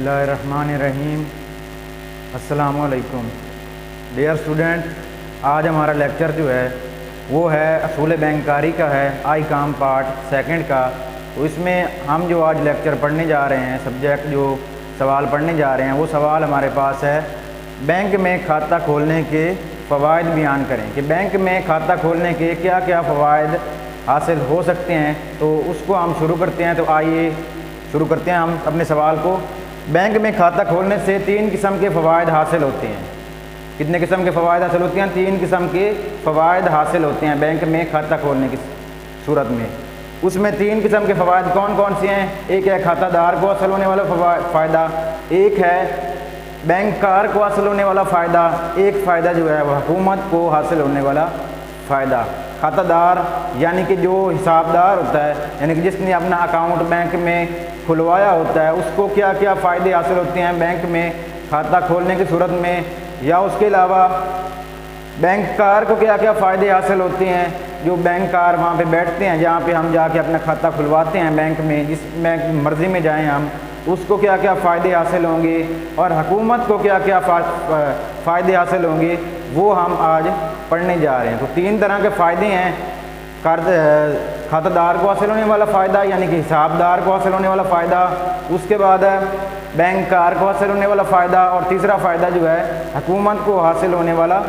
बिस्मिल्लाहिर्रहमानिर्रहीम। अस्सलामु अलैकुम डियर स्टूडेंट, आज हमारा लेक्चर जो है वो है असूल बैंककारी का है, आई काम पार्ट सेकंड का। तो इसमें हम जो आज लेक्चर पढ़ने जा रहे हैं, सब्जेक्ट जो सवाल पढ़ने जा रहे हैं, वो सवाल हमारे पास है बैंक में खाता खोलने के फ़वाइद बयान करें कि बैंक में खाता खोलने के क्या क्या फ़वाइद हासिल हो सकते हैं। तो उसको हम शुरू करते हैं। तो आइए शुरू करते हैं हम अपने सवाल को। बैंक में खाता खोलने से 3 किस्म के फ़वाइद हासिल होते हैं। कितने किस्म के फ़वाइद हासिल होते हैं? 3 किस्म के फ़वाइद हासिल होते हैं बैंक में खाता खोलने की सूरत में। उसमें 3 किस्म के फ़वाइद कौन कौन से हैं? एक है खातादार को हासिल होने वाला फ़ायदा, एक है बैंककार को हासिल होने वाला फ़ायदा, एक फ़ायदा जो है वह हुकूमत को हासिल होने वाला फ़ायदा। खातादार यानी कि जो हिसाबदार होता है, यानी कि जिसने अपना अकाउंट बैंक में खुलवाया होता है, उसको क्या क्या फ़ायदे हासिल होते हैं बैंक में खाता खोलने की सूरत में। या उसके अलावा बैंककार को क्या क्या फ़ायदे हासिल होते हैं, जो बैंककार वहाँ पे बैठते हैं, जहाँ पे हम जाके अपना खाता खुलवाते हैं बैंक में, जिस बैंक मर्ज़ी में जाएं हम, उसको क्या क्या फ़ायदे हासिल होंगे, और हुकूमत को क्या क्या फ़ायदे हासिल होंगे, वो हम आज पढ़ने जा रहे हैं। तो 3 तरह के फ़ायदे हैं। खातादार को हासिल होने वाला फ़ायदा यानी कि हिसाबदार को हासिल होने वाला फ़ायदा, उसके बाद है बैंककार को हासिल होने वाला फ़ायदा, और तीसरा फ़ायदा जो है हुकूमत को हासिल होने वाला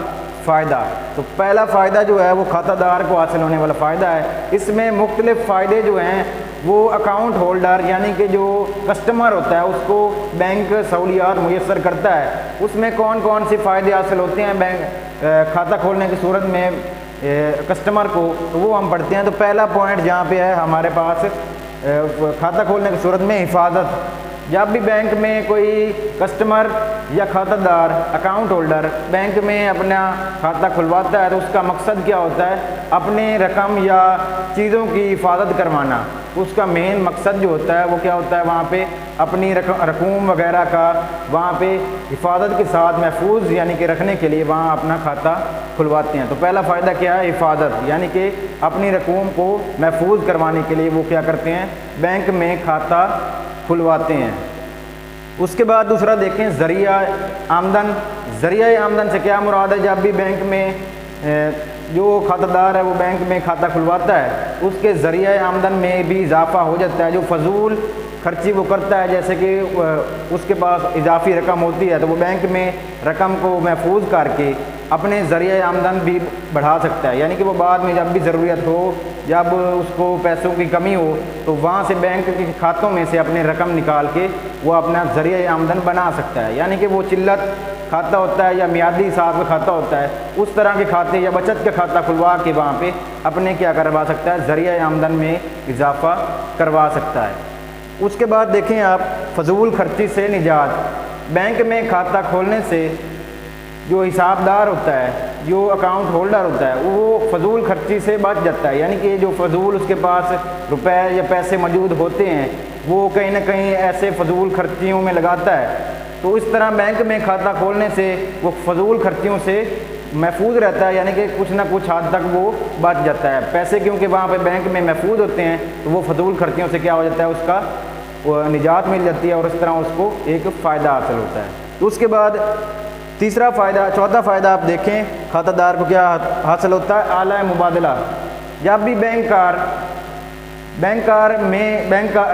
फ़ायदा। तो पहला फ़ायदा जो है वो खातादार को हासिल होने वाला फ़ायदा है। इसमें मुख्तलिफ़ फ़ायदे जो हैं वो अकाउंट होल्डर यानी कि जो कस्टमर होता है उसको बैंक सहूलियात मुयस्सर करता है। उसमें कौन कौन से फ़ायदे हासिल होते हैं बैंक खाता खोलने की सूरत में कस्टमर को, तो वो हम पढ़ते हैं। तो पहला पॉइंट जहाँ पे है हमारे पास खाता खोलने की सूरत में हिफाजत। जब भी बैंक में कोई कस्टमर या खातादार अकाउंट होल्डर बैंक में अपना खाता खुलवाता है तो उसका मकसद क्या होता है? अपने रकम या चीज़ों की हिफाजत करवाना। उसका मेन मकसद जो होता है वो क्या होता है? वहाँ पे अपनी रकूम वगैरह का वहाँ पे हिफाजत के साथ महफूज यानी कि रखने के लिए वहाँ अपना खाता खुलवाते हैं। तो पहला फ़ायदा क्या है? हिफाजत, यानी कि अपनी रकूम को महफूज करवाने के लिए वो क्या करते हैं? बैंक में खाता खुलवाते हैं। उसके बाद दूसरा देखें ज़रिया आमदन। ज़रिया आमदन से क्या मुराद है? जब भी बैंक में जो खातादार है वो बैंक में खाता खुलवाता है, उसके ज़रिया आमदन में भी इजाफ़ा हो जाता है। जो फजूल खर्ची वो करता है, जैसे कि उसके पास इजाफी रकम होती है, तो वो बैंक में रकम को महफूज करके अपने ज़रिया आमदन भी बढ़ा सकता है। यानी कि वो बाद में जब भी ज़रूरत हो, जब उसको पैसों की कमी हो, तो वहाँ से बैंक के खातों में से अपने रकम निकाल के वो अपना ज़रिया आमदन बना सकता है। यानी कि वो चिल्लत खाता होता है या मियादी हिसाब का खाता होता है, उस तरह के खाते या बचत का खाता खुलवा के वहाँ पे अपने क्या करवा सकता है? ज़रिया आमदन में इजाफ़ा करवा सकता है। उसके बाद देखें आप फजूल खर्ची से निजात। बैंक में खाता खोलने से जो हिसाबदार होता है, जो अकाउंट होल्डर होता है, वो फजूल खर्ची से बच जाता है। यानी कि जो फजूल उसके पास रुपए या पैसे मौजूद होते हैं वो कहीं ना कहीं ऐसे फजूल खर्चियों में लगाता है। तो इस तरह बैंक में खाता खोलने से वो फजूल खर्चियों से महफूज रहता है, यानी कि कुछ ना कुछ हद तक वो बच जाता है। पैसे क्योंकि वहाँ पे बैंक में महफूज होते हैं तो वो फजूल खर्चियों से क्या हो जाता है? उसका निजात मिल जाती है और इस तरह उसको एक फ़ायदा हासिल होता है। तो उसके बाद तीसरा फ़ायदा, चौथा फ़ायदा आप देखें खातादार को क्या हासिल होता है? आला मुबादला। जब भी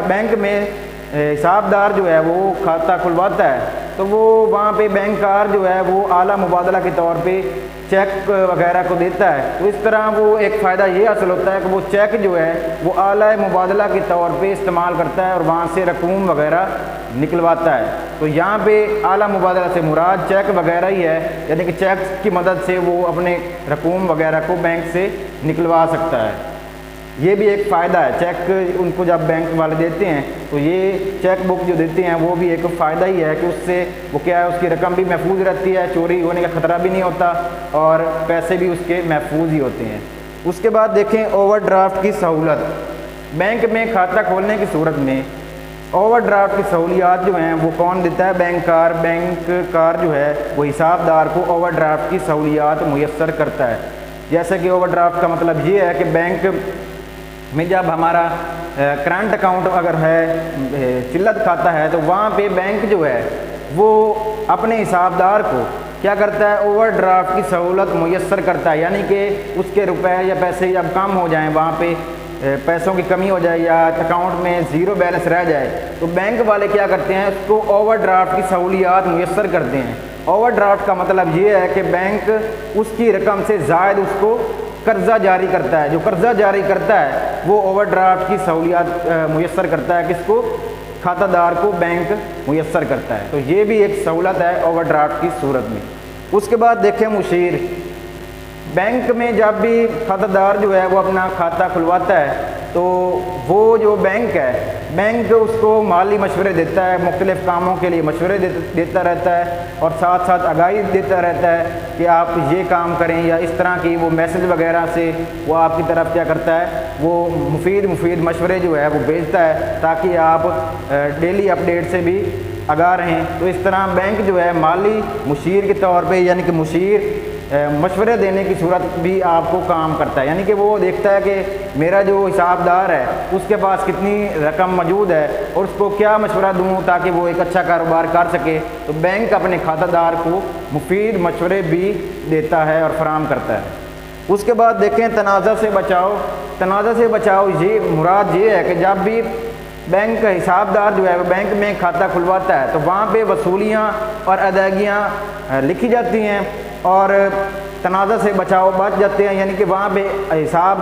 बैंक में हिसाबदार जो है वो खाता खुलवाता है तो वो वहाँ पे बैंककार जो है वो आला मुबादला के तौर पे चेक वगैरह को देता है। तो इस तरह वो एक फ़ायदा ये हासिल होता है कि वो चेक जो है वो आला मुबादला के तौर पे इस्तेमाल करता है और वहाँ से रकूम वगैरह निकलवाता है। तो यहाँ पे आला मुबादला से मुराद चेक वगैरह ही है, यानी कि चेक की मदद से वो अपने रकूम वगैरह को बैंक से निकलवा सकता है। ये भी एक फ़ायदा है। चेक उनको जब बैंक वाले देते हैं तो ये चेक बुक जो देते हैं वो भी एक फ़ायदा ही है कि उससे वो क्या है, उसकी रकम भी महफूज रहती है, चोरी होने का ख़तरा भी नहीं होता और पैसे भी उसके महफूज ही होते हैं। उसके बाद देखें ओवरड्राफ्ट की सहूलत। बैंक में खाता खोलने की सूरत में ओवरड्राफ्ट की सहूलियात जो हैं वो कौन देता है? बैंककार जो है वो हिसाबदार को ओवरड्राफ्ट की सहूलियात मुयस्सर करता है। जैसे कि ओवरड्राफ्ट का मतलब ये है कि बैंक میں جب ہمارا کرنٹ اکاؤنٹ اگر ہے چلت کھاتا ہے تو وہاں پہ بینک جو ہے وہ اپنے حساب دار کو کیا کرتا ہے اوور ڈرافٹ کی سہولت میسر کرتا ہے، یعنی کہ اس کے روپے یا پیسے جب کم ہو جائیں، وہاں پہ پیسوں کی کمی ہو جائے یا اکاؤنٹ میں زیرو بیلنس رہ جائے تو بینک والے کیا کرتے ہیں اس کو اوور ڈرافٹ کی سہولیات میسر کرتے ہیں۔ اوور ڈرافٹ کا مطلب یہ ہے کہ بینک اس کی رقم سے زائد اس کو قرضہ جاری کرتا ہے، جو قرضہ جاری کرتا ہے وہ اوور ڈرافٹ کی سہولیات میسر کرتا ہے، کس کو؟ کھاتہ دار کو بینک میسر کرتا ہے۔ تو یہ بھی ایک سہولت ہے اوور ڈرافٹ کی صورت میں۔ اس کے بعد دیکھیں مشیر، بینک میں جب بھی کھاتہ دار جو ہے وہ اپنا کھاتہ کھلواتا ہے تو وہ جو بینک ہے، بینک اس کو مالی مشورے دیتا ہے، مختلف کاموں کے لیے مشورے دیتا رہتا ہے اور ساتھ ساتھ آگاہی دیتا رہتا ہے کہ آپ یہ کام کریں یا اس طرح کی وہ میسج وغیرہ سے وہ آپ کی طرف کیا کرتا ہے، وہ مفید مشورے جو ہے وہ بھیجتا ہے تاکہ آپ ڈیلی اپڈیٹ سے بھی آگاہ رہیں۔ تو اس طرح بینک جو ہے مالی مشیر کے طور پہ، یعنی کہ مشیر مشورے دینے کی صورت بھی آپ کو کام کرتا ہے، یعنی کہ وہ دیکھتا ہے کہ میرا جو حساب دار ہے اس کے پاس کتنی رقم موجود ہے اور اس کو کیا مشورہ دوں تاکہ وہ ایک اچھا کاروبار کر سکے۔ تو بینک اپنے کھاتہ دار کو مفید مشورے بھی دیتا ہے اور فراہم کرتا ہے۔ اس کے بعد دیکھیں تنازع سے بچاؤ۔ تنازع سے بچاؤ یہ مراد یہ ہے کہ جب بھی بینک کا حساب دار جو ہے وہ بینک میں کھاتہ کھلواتا ہے تو وہاں پہ وصولیاں اور ادائیگیاں لکھی جاتی ہیں اور تنازع سے بچاؤ بچ جاتے ہیں، یعنی کہ وہاں پہ حساب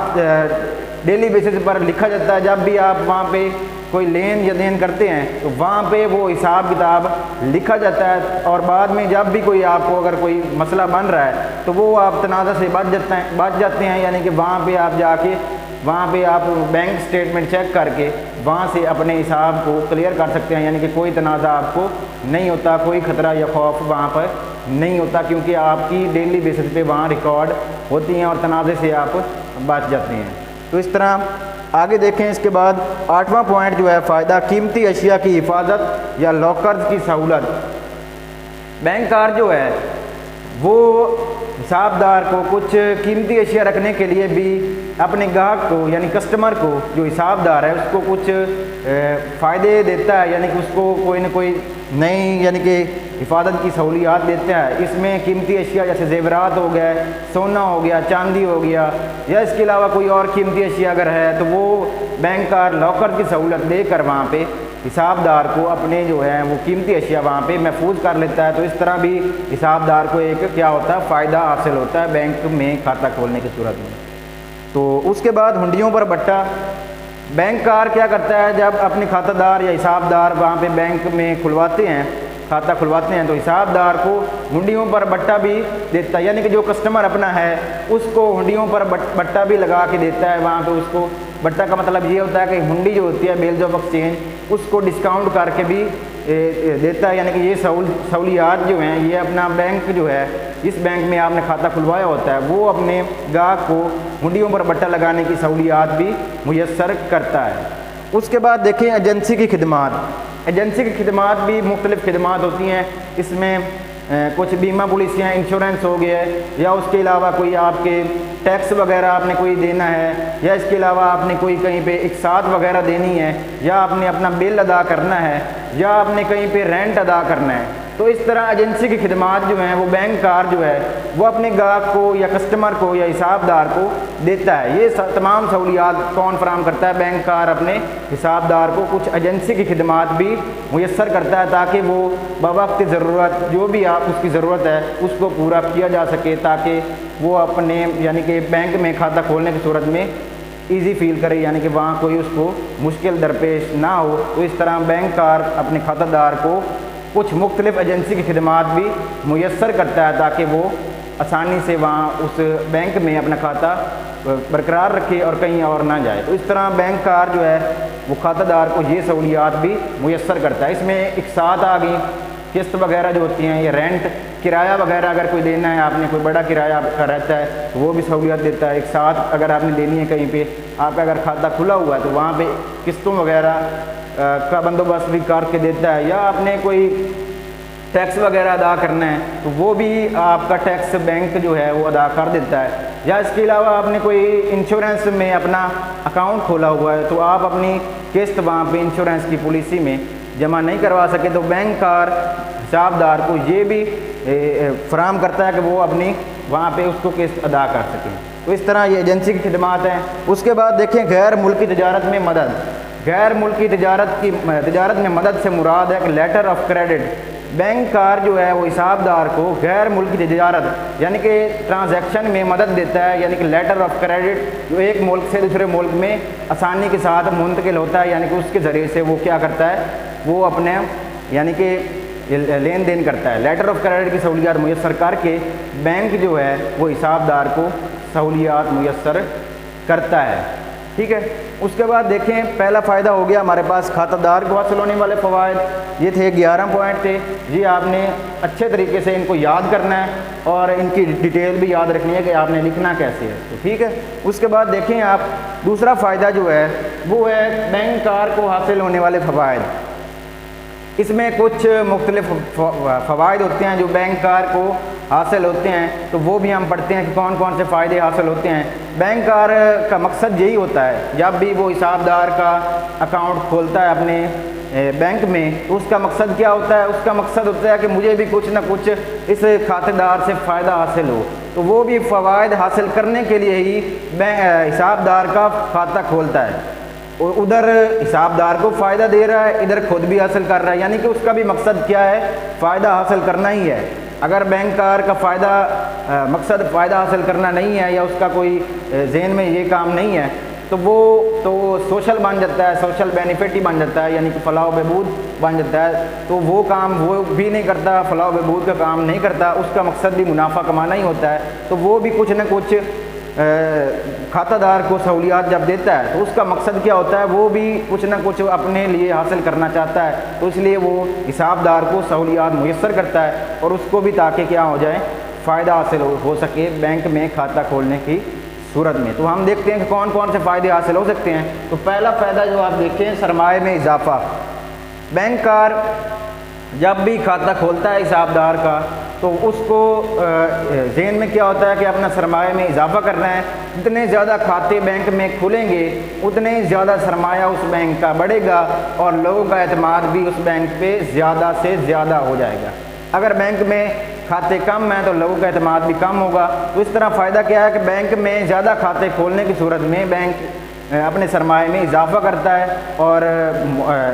ڈیلی بیسس پر لکھا جاتا ہے۔ جب بھی آپ وہاں پہ کوئی لین یا دین کرتے ہیں تو وہاں پہ وہ حساب کتاب لکھا جاتا ہے اور بعد میں جب بھی کوئی آپ کو اگر کوئی مسئلہ بن رہا ہے تو وہ آپ تنازع سے بچ جاتے ہیں، یعنی کہ وہاں پہ آپ جا کے وہاں پہ آپ بینک سٹیٹمنٹ چیک کر کے وہاں سے اپنے حساب کو کلیئر کر سکتے ہیں، یعنی کہ کوئی تنازع آپ کو نہیں ہوتا، کوئی خطرہ یا خوف وہاں پر نہیں ہوتا کیونکہ آپ کی ڈیلی بیسس پہ وہاں ریکارڈ ہوتی ہیں اور تنازع سے آپ بچ جاتے ہیں۔ تو اس طرح آگے دیکھیں۔ اس کے بعد 8واں پوائنٹ جو ہے فائدہ قیمتی اشیاء کی حفاظت یا لاکرز کی سہولت۔ بینک کار جو ہے وہ حساب دار کو کچھ قیمتی اشیاء رکھنے کے لیے بھی اپنے گاہک کو یعنی کسٹمر کو جو حساب دار ہے اس کو کچھ فائدے دیتا ہے، یعنی کہ اس کو کوئی نہ کوئی نئی یعنی کہ حفاظت کی سہولیات دیتا ہے۔ اس میں قیمتی اشیاء جیسے زیورات ہو گئے، سونا ہو گیا، چاندی ہو گیا یا اس کے علاوہ کوئی اور قیمتی اشیاء اگر ہے تو وہ بینک کار لاکر کی سہولت دے کر وہاں پہ حساب دار کو اپنے جو ہے وہ قیمتی اشیاء وہاں پہ محفوظ کر لیتا ہے۔ تو اس طرح بھی حساب دار کو ایک کیا ہوتا ہے، فائدہ حاصل ہوتا ہے بینک میں کھاتہ کھولنے کی صورت میں۔ تو اس کے بعد ہنڈیوں پر بٹا۔ بینک کار کیا کرتا ہے جب اپنے کھاتہ دار یا حساب دار وہاں پہ بینک میں کھلواتے ہیں، کھاتہ کھلواتے ہیں تو حساب دار کو ہنڈیوں پر بٹا بھی دیتا ہے، یعنی کہ جو کسٹمر اپنا ہے اس کو ہنڈیوں پر بٹا بھی لگا کے دیتا ہے۔ وہاں پہ اس کو بٹا کا مطلب یہ ہوتا ہے کہ ہنڈی جو ہوتی ہے بیلز آف ایکسچینج اس کو ڈسکاؤنٹ کر کے بھی دیتا ہے، یعنی کہ یہ سہولیات جو ہیں یہ اپنا بینک جو ہے جس بینک میں آپ نے کھاتہ کھلوایا ہوتا ہے وہ اپنے گاہک کو ہنڈیوں پر بٹا لگانے کی سہولیات بھی میسر کرتا ہے۔ اس کے بعد دیکھیں ایجنسی کی خدمات۔ ایجنسی کی خدمات بھی مختلف خدمات ہوتی ہیں، اس میں کچھ بیمہ پالیسیاں، انشورنس ہو گیا ہے یا اس کے علاوہ کوئی آپ کے ٹیکس وغیرہ آپ نے کوئی دینا ہے یا اس کے علاوہ آپ نے کوئی کہیں پہ اقساط وغیرہ دینی ہے یا آپ نے اپنا بل ادا کرنا ہے یا آپ نے کہیں پہ رینٹ ادا کرنا ہے۔ تو اس طرح ایجنسی کی خدمات جو ہیں وہ بینک کار جو ہے وہ اپنے گاہک کو یا کسٹمر کو یا حساب دار کو دیتا ہے۔ یہ تمام سہولیات کون فراہم کرتا ہے؟ بینک کار اپنے حساب دار کو کچھ ایجنسی کی خدمات بھی میسر کرتا ہے تاکہ وہ بوقت ضرورت جو بھی آپ اس کی ضرورت ہے اس کو پورا کیا جا سکے، تاکہ وہ اپنے یعنی کہ بینک میں کھاتہ کھولنے کی صورت میں ایزی فیل کرے، یعنی کہ وہاں کوئی اس کو مشکل درپیش نہ ہو۔ تو اس طرح بینک کار اپنے کھاتہ دار کو کچھ مختلف ایجنسی کی خدمات بھی میسر کرتا ہے تاکہ وہ آسانی سے وہاں اس بینک میں اپنا کھاتہ برقرار رکھے اور کہیں اور نہ جائے۔ تو اس طرح بینک کار جو ہے وہ کھاتہ دار کو یہ سہولیات بھی میسر کرتا ہے۔ اس میں اقساط آ گئی، قسط وغیرہ جو ہوتی ہیں، یہ رینٹ کرایہ وغیرہ اگر کوئی دینا ہے، آپ نے کوئی بڑا کرایہ آپ کا رہتا ہے تو وہ بھی سہولیات دیتا ہے۔ اقساط اگر آپ نے دینی ہے کہیں پہ، آپ کا اگر کھاتہ کھلا ہوا ہے تو وہاں پہ قسطوں وغیرہ کا بندوبست بھی کر کے دیتا ہے، یا آپ نے کوئی ٹیکس وغیرہ ادا کرنا ہے تو وہ بھی آپ کا ٹیکس بینک جو ہے وہ ادا کر دیتا ہے۔ یا اس کے علاوہ آپ نے کوئی انشورنس میں اپنا اکاؤنٹ کھولا ہوا ہے تو آپ اپنی قسط وہاں پہ انشورنس کی پالیسی میں جمع نہیں کروا سکے تو بینک کار حساب دار کو یہ بھی فراہم کرتا ہے کہ وہ اپنی وہاں پہ اس کو قسط ادا کر سکیں. تو اس طرح یہ ایجنسی کی خدمات ہیں. اس کے بعد دیکھیں غیر ملکی تجارت میں مدد. غیر ملکی تجارت میں مدد سے مراد ہے کہ لیٹر آف کریڈٹ. بینک کار جو ہے وہ حساب دار کو غیر ملکی تجارت یعنی کہ ٹرانزیکشن میں مدد دیتا ہے, یعنی کہ لیٹر آف کریڈٹ جو ایک ملک سے دوسرے ملک میں آسانی کے ساتھ منتقل ہوتا ہے, یعنی کہ اس کے ذریعے سے وہ کیا کرتا ہے, وہ اپنے یعنی کہ لین دین کرتا ہے. لیٹر آف کریڈٹ کی سہولیات میسر کر کے بینک جو ہے وہ حساب دار کو سہولیات میسر کرتا ہے. ٹھیک ہے. اس کے بعد دیکھیں پہلا فائدہ ہو گیا ہمارے پاس کھاتہ دار کو حاصل ہونے والے فوائد. یہ تھے 11 پوائنٹ تھے. یہ آپ نے اچھے طریقے سے ان کو یاد کرنا ہے اور ان کی ڈیٹیل بھی یاد رکھنی ہے کہ آپ نے لکھنا کیسے ہے. تو ٹھیک ہے. اس کے بعد دیکھیں آپ دوسرا فائدہ جو ہے وہ ہے بینک کار کو حاصل ہونے والے فوائد. اس میں کچھ مختلف فوائد ہوتے ہیں جو بینک کار کو حاصل ہوتے ہیں, تو وہ بھی ہم پڑھتے ہیں کہ کون کون سے فائدے حاصل ہوتے ہیں. بینک کار کا مقصد یہی ہوتا ہے جب بھی وہ حساب دار کا اکاؤنٹ کھولتا ہے اپنے بینک میں تو اس کا مقصد کیا ہوتا ہے, اس کا مقصد ہوتا ہے کہ مجھے بھی کچھ نہ کچھ اس کھاتے دار سے فائدہ حاصل ہو. تو وہ بھی فوائد حاصل کرنے کے لیے ہی حساب دار کا کھاتہ کھولتا ہے. ادھر حساب دار کو فائدہ دے رہا ہے, ادھر خود بھی حاصل کر رہا ہے, یعنی کہ اس کا بھی مقصد کیا ہے, فائدہ حاصل کرنا ہی ہے. اگر بینک کار کا مقصد فائدہ حاصل کرنا نہیں ہے یا اس کا کوئی ذہن میں یہ کام نہیں ہے تو وہ تو سوشل بن جاتا ہے, سوشل بینیفٹ ہی بن جاتا ہے, یعنی کہ فلاح و بہبود بن جاتا ہے. تو وہ کام وہ بھی نہیں کرتا, فلاح و بہبود کا کام نہیں کرتا, اس کا مقصد بھی منافع کمانا ہی ہوتا ہے. تو وہ بھی کچھ نہ کچھ کھاتہ دار کو سہولیات جب دیتا ہے تو اس کا مقصد کیا ہوتا ہے, وہ بھی کچھ نہ کچھ اپنے لیے حاصل کرنا چاہتا ہے. تو اس لیے وہ حساب دار کو سہولیات میسر کرتا ہے اور اس کو بھی تاکہ کیا ہو جائے, فائدہ حاصل ہو سکے بینک میں کھاتہ کھولنے کی صورت میں. تو ہم دیکھتے ہیں کہ کون کون سے فائدے حاصل ہو سکتے ہیں. تو پہلا فائدہ جو آپ دیکھیں سرمایہ میں اضافہ. بینک کار جب بھی کھاتہ کھولتا ہے حساب دار کا تو اس کو ذہن میں کیا ہوتا ہے کہ اپنا سرمایہ میں اضافہ کرنا ہے. جتنے زیادہ کھاتے بینک میں کھلیں گے اتنے ہی زیادہ سرمایہ اس بینک کا بڑھے گا اور لوگوں کا اعتماد بھی اس بینک پہ زیادہ سے زیادہ ہو جائے گا. اگر بینک میں کھاتے کم ہیں تو لوگوں کا اعتماد بھی کم ہوگا. تو اس طرح فائدہ کیا ہے کہ بینک میں زیادہ کھاتے کھولنے کی صورت میں بینک اپنے سرمایہ میں اضافہ کرتا ہے اور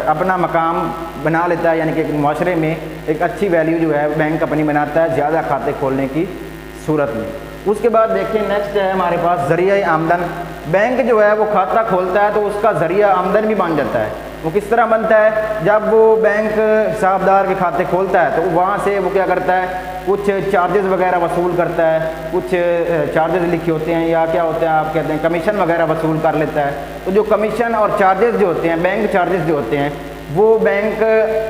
اپنا مقام بنا لیتا ہے, یعنی کہ معاشرے میں ایک اچھی ویلیو جو ہے بینک اپنی بناتا ہے زیادہ کھاتے کھولنے کی صورت میں. اس کے بعد دیکھیں نیکسٹ ہے ہمارے پاس ذریعہ آمدن. بینک جو ہے وہ کھاتہ کھولتا ہے تو اس کا ذریعہ آمدن بھی بن جاتا ہے. وہ کس طرح بنتا ہے, جب وہ بینک حساب دار کے کھاتے کھولتا ہے تو وہاں سے وہ کیا کرتا ہے, کچھ چارجز وغیرہ وصول کرتا ہے, کچھ چارجز لکھے ہوتے ہیں یا کیا ہوتے ہیں آپ کہتے ہیں کمیشن وغیرہ وصول کر لیتا ہے. تو جو کمیشن اور چارجز جو ہوتے ہیں, بینک چارجز جو ہوتے ہیں, وہ بینک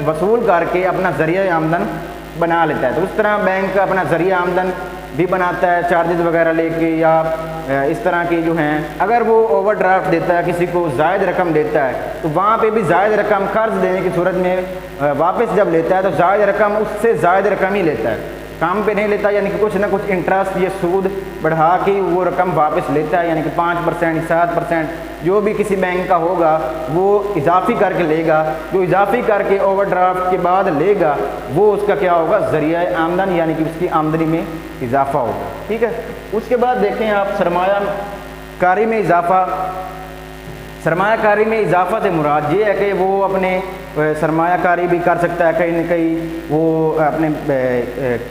وصول کر کے اپنا ذریعہ آمدن بنا لیتا ہے. تو اس طرح بینک اپنا ذریعہ آمدن بھی بناتا ہے چارجز وغیرہ لے کے یا اس طرح کی جو ہیں. اگر وہ اوور ڈرافٹ دیتا ہے, کسی کو زائد رقم دیتا ہے تو وہاں پہ بھی زائد رقم قرض دینے کی صورت میں واپس جب لیتا ہے تو زائد رقم اس سے زائد رقم ہی لیتا ہے, کام پہ نہیں لیتا, یعنی کہ کچھ نہ کچھ انٹرسٹ یہ سود بڑھا کے وہ رقم واپس لیتا ہے, یعنی کہ 5% 7% جو بھی کسی بینک کا ہوگا وہ اضافی کر کے لے گا. جو اضافی کر کے اوور ڈرافٹ کے بعد لے گا وہ اس کا کیا ہوگا, ذریعہ آمدن, یعنی کہ اس کی آمدنی میں اضافہ ہوگا. ٹھیک ہے. اس کے بعد دیکھیں آپ سرمایہ کاری میں اضافہ. سرمایہ کاری میں اضافہ سے مراد یہ ہے کہ وہ اپنے سرمایہ کاری بھی کر سکتا ہے, کہیں نہ کہیں وہ اپنے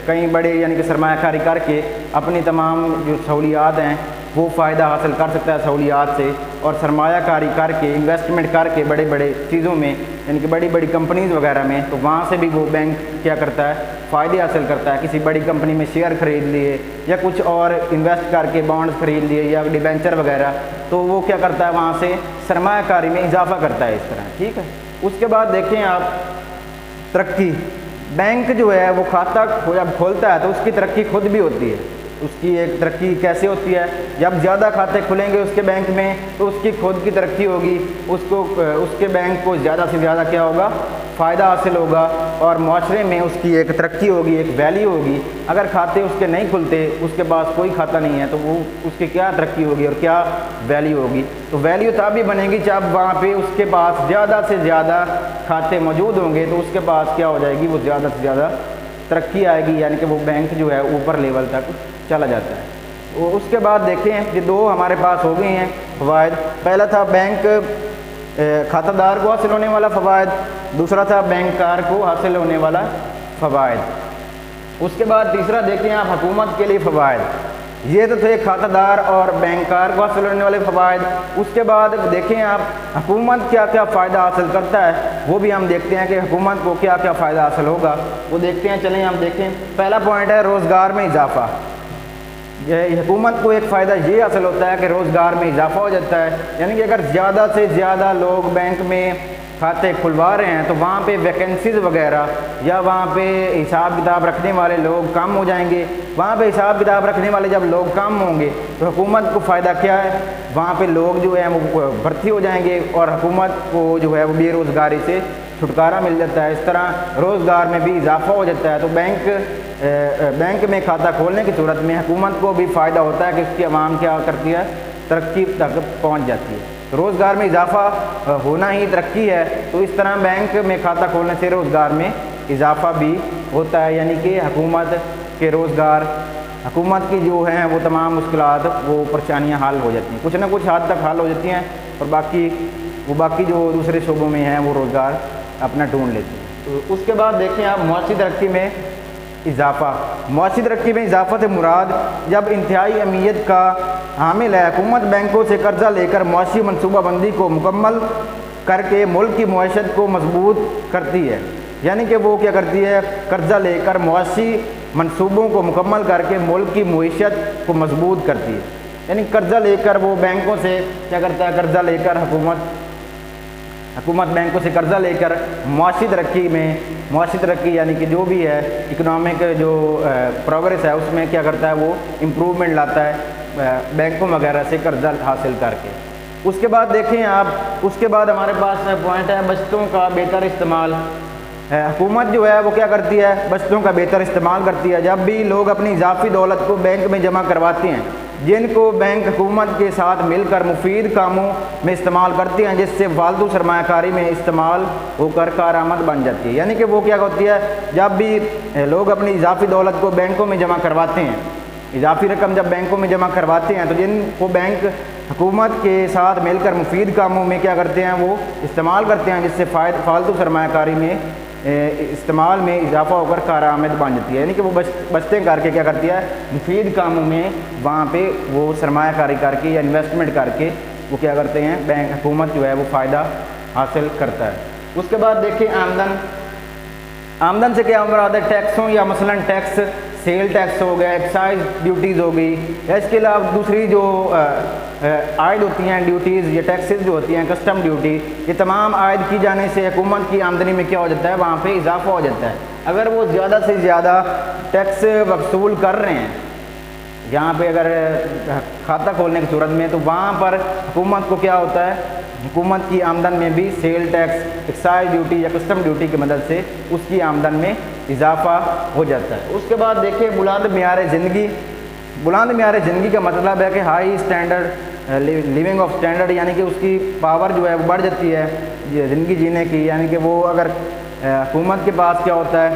کئی بڑے یعنی کہ سرمایہ کاری کر کے اپنی تمام جو سہولیات ہیں وہ فائدہ حاصل کر سکتا ہے سہولیات سے, اور سرمایہ کاری کر کے انویسٹمنٹ کر کے بڑے بڑے چیزوں میں یعنی کہ بڑی بڑی کمپنیز وغیرہ میں, تو وہاں سے بھی وہ بینک کیا کرتا ہے, فائدے حاصل کرتا ہے. کسی بڑی کمپنی میں شیئر خرید لیے یا کچھ اور انویسٹ کر کے بانڈز خرید لیے یا ڈیبینچر وغیرہ, تو وہ کیا کرتا ہے وہاں سے سرمایہ کاری میں اضافہ کرتا ہے اس طرح. ٹھیک ہے. اس کے بعد دیکھیں آپ ترقی. بینک جو ہے وہ کھاتہ جب کھولتا ہے تو اس کی ترقی خود بھی ہوتی ہے. اس کی ایک ترقی کیسے ہوتی ہے, جب زیادہ کھاتے کھلیں گے اس کے بینک میں تو اس کی خود کی ترقی ہوگی, اس کے بینک کو زیادہ سے زیادہ کیا ہوگا, फ़ायदा हासिल होगा और माशरे में उसकी एक तरक्की होगी, एक वैल्यू होगी। अगर खाते उसके नहीं खुलते, उसके पास कोई खाता नहीं है, तो वो उसकी क्या तरक्की होगी और क्या वैल्यू होगी। तो वैल्यू तभी बनेगी जब वहाँ पे उसके पास ज़्यादा से ज़्यादा खाते मौजूद होंगे, तो उसके पास क्या हो जाएगी, वो ज़्यादा से ज़्यादा तरक्की आएगी, यानी कि वो बैंक जो है ऊपर लेवल तक चला जाता है। तो उसके बाद देखें ये दो हमारे पास हो गए हैं फ़वाइद। पहला था बैंक खातादार को हासिल होने वाला फ़वाइद, दूसरा था बैंकर को हासिल होने वाला फ़वाइद। उसके बाद तीसरा देखें आप हुकूमत के लिए फ़वाइद। ये तो थे खातादार और बैंकर को हासिल होने वाले फ़वाइद। उसके बाद देखें आप हुकूमत क्या क्या फ़ायदा हासिल करता है, वो भी हम देखते हैं कि हुकूमत को क्या क्या फ़ायदा हासिल होगा, वो देखते हैं। चलें हम देखें। पहला पॉइंट है रोज़गार में इजाफ़ा। हुकूमत को एक फ़ायदा ये हासिल होता है कि रोज़गार में इजाफ़ा हो जाता है, यानी कि अगर ज़्यादा से ज़्यादा लोग बैंक में खाते खुलवा रहे हैं तो वहाँ पे वैकेंसीज़ वगैरह या वहाँ पे हिसाब किताब रखने वाले लोग कम हो जाएंगे। वहाँ पे हिसाब किताब रखने वाले जब लोग कम होंगे तो हुकूमत को फ़ायदा क्या है, वहाँ पे लोग जो है वो भर्ती हो जाएंगे और हुकूमत को जो है वो बेरोज़गारी से छुटकारा मिल जाता है। इस तरह रोज़गार में भी इजाफ़ा हो जाता है। तो बैंक में खाता खोलने की सूरत में हुकूमत को भी फ़ायदा होता है कि उसकी आवाम क्या करती है, तरक्की तक पहुँच जाती है। रोज़गार में इजाफ़ा होना ही तरक्की है। तो इस तरह बैंक में खाता खोलने से रोज़गार में इजाफ़ा भी होता है, यानी कि हुकूमत के रोज़गार, हुकूमत की जो हैं वो तमाम मुश्किलात, वो परेशानियाँ हल हो जाती हैं, कुछ ना कुछ हद तक हल हो जाती हैं, और बाकी जो दूसरे शोबों में हैं वो रोज़गार अपना ढूंढ लेते हैं। तो उसके बाद देखें आप मुआशी तरक्की में इजाफ़ा। मुआशी तरक्की में इजाफ़ा से मुराद जब इंतहाई अहमियत का हामिल है, हुकूमत बैंकों से कर्ज़ा लेकर मुआशी मनसूबाबंदी को मुकम्मल करके मुल्क की मुआशत को मजबूत करती है। यानी कि वो क्या करती है, कर्ज़ा लेकर मुआशी मनसूबों को मुकम्मल करके मुल्क की मुआशत को मजबूत करती है। यानी कर्ज़ा लेकर वो बैंकों से क्या करता है, कर्ज़ा लेकर हुकूमत बैंकों से कर्ज़ा लेकर मुआशी तरक्की यानी कि जो भी है इकनॉमिक जो प्रोग्रेस है उसमें क्या करता है, वो इम्प्रूवमेंट लाता है बैंकों वगैरह से कर्ज़ा हासिल करके। उसके बाद देखें आप, उसके बाद हमारे पास पॉइंट है बचतों का बेहतर इस्तेमाल। हुकूमत जो है वो क्या करती है, बचतों का बेहतर इस्तेमाल करती है। जब भी लोग अपनी इजाफी दौलत को बैंक में जमा करवाते हैं, जिनको बैंक हुकूमत के साथ मिलकर मुफीद कामों में इस्तेमाल करती हैं, जिससे फालतू सरमायाकारी में इस्तेमाल होकर कारआमद बन जाती है। यानी कि वो क्या होती है, जब भी लोग अपनी इजाफी दौलत को बैंकों में जमा करवाते हैं, इजाफी रकम जब बैंकों में जमा करवाते हैं, तो जिनको बैंक हुकूमत के साथ मिलकर मुफीद कामों में क्या करते हैं, वो इस्तेमाल करते हैं, जिससे फालतू सरमायाकारी में इस्तेमाल में इजाफा होकर कारआमद बन जाती है। यानी कि वो बचतें करके क्या करती है, मुफीद कामों में वहाँ पे वो सरमायाकारी करके या इन्वेस्टमेंट करके वो क्या करते हैं, बैंक हुकूमत जो है वो फ़ायदा हासिल करता है। उसके बाद देखिए आमदन से क्या मुराद है, टैक्सों या मसलन टैक्स, सेल टैक्स हो गया, एक्साइज ड्यूटीज़ हो गई, या इसके अलावा दूसरी जो आयद होती हैं ड्यूटीज़ या टैक्सेस जो होती हैं, कस्टम ड्यूटी, ये तमाम आयद की जाने से हुकूमत की आमदनी में क्या हो जाता है, वहाँ पे इजाफा हो जाता है। अगर वो ज़्यादा से ज़्यादा टैक्स वसूल कर रहे हैं यहाँ पे अगर खाता खोलने की सूरत में, तो वहाँ पर हुकूमत को क्या होता है, हुकूमत की आमदन में भी सेल टैक्स, एक्साइज ड्यूटी या कस्टम ड्यूटी की मदद से उसकी आमदन में इजाफा हो जाता है। उसके बाद देखिए बुलंद मियार ज़िंदगी। बुलंद मियार ज़िंदगी का मतलब है कि high standard living of standard, यानी कि उसकी पावर जो है वो बढ़ जाती है ज़िंदगी जीने की। यानी कि वो अगर हुकूमत के पास क्या होता है,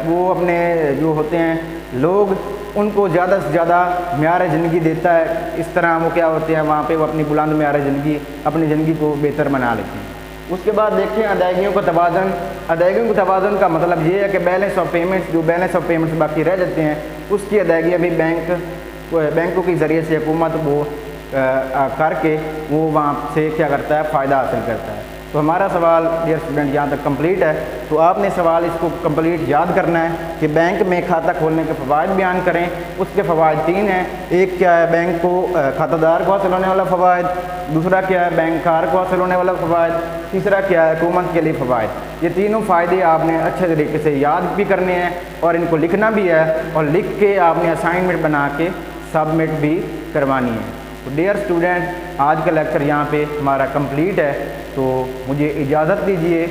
वो अपने जो होते हैं लोग उनको ज़्यादा से ज़्यादा म्यार ज़िंदगी देता है, इस तरह वो क्या होते हैं वहाँ पे वो अपनी बुलंद म्यार ज़िंदगी, अपनी ज़िंदगी को बेहतर बना लेते हैं। उसके बाद देखें अदायगियों का तवाज़ुन। अदायगियों का तवाज़ुन का मतलब ये है कि बैलेंस ऑफ पेमेंट्स, जो बैलेंस ऑफ पेमेंट्स बाकी रह जाते हैं, उसकी अदायगी भी बैंकों के ज़रिए से हुकूमत वो करके वो वहाँ से क्या करता है, फ़ायदा हासिल करता है। तो हमारा सवाल डियर स्टूडेंट यहाँ तक कंप्लीट है। तो आपने सवाल इसको कंप्लीट याद करना है कि बैंक में खाता खोलने के फ़वाइद बयान करें। उसके फ़वाइद 3 हैं। एक क्या है, बैंक को खातादार को हासिल होने वाला फ़वाइद, दूसरा क्या है, बैंकर को हासिल होने वाला फ़वाइद, तीसरा क्या है, हुकूमत के लिए फ़वाइद। ये तीनों फ़ायदे आपने अच्छे तरीके से याद भी करने हैं और इनको लिखना भी है, और लिख के आपने असाइनमेंट बना के सबमिट भी करवानी है। तो डियर स्टूडेंट, आज का लेक्चर यहाँ पे हमारा कंप्लीट है। तो मुझे इजाज़त दीजिए।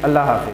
अल्लाह हाफ़िज़।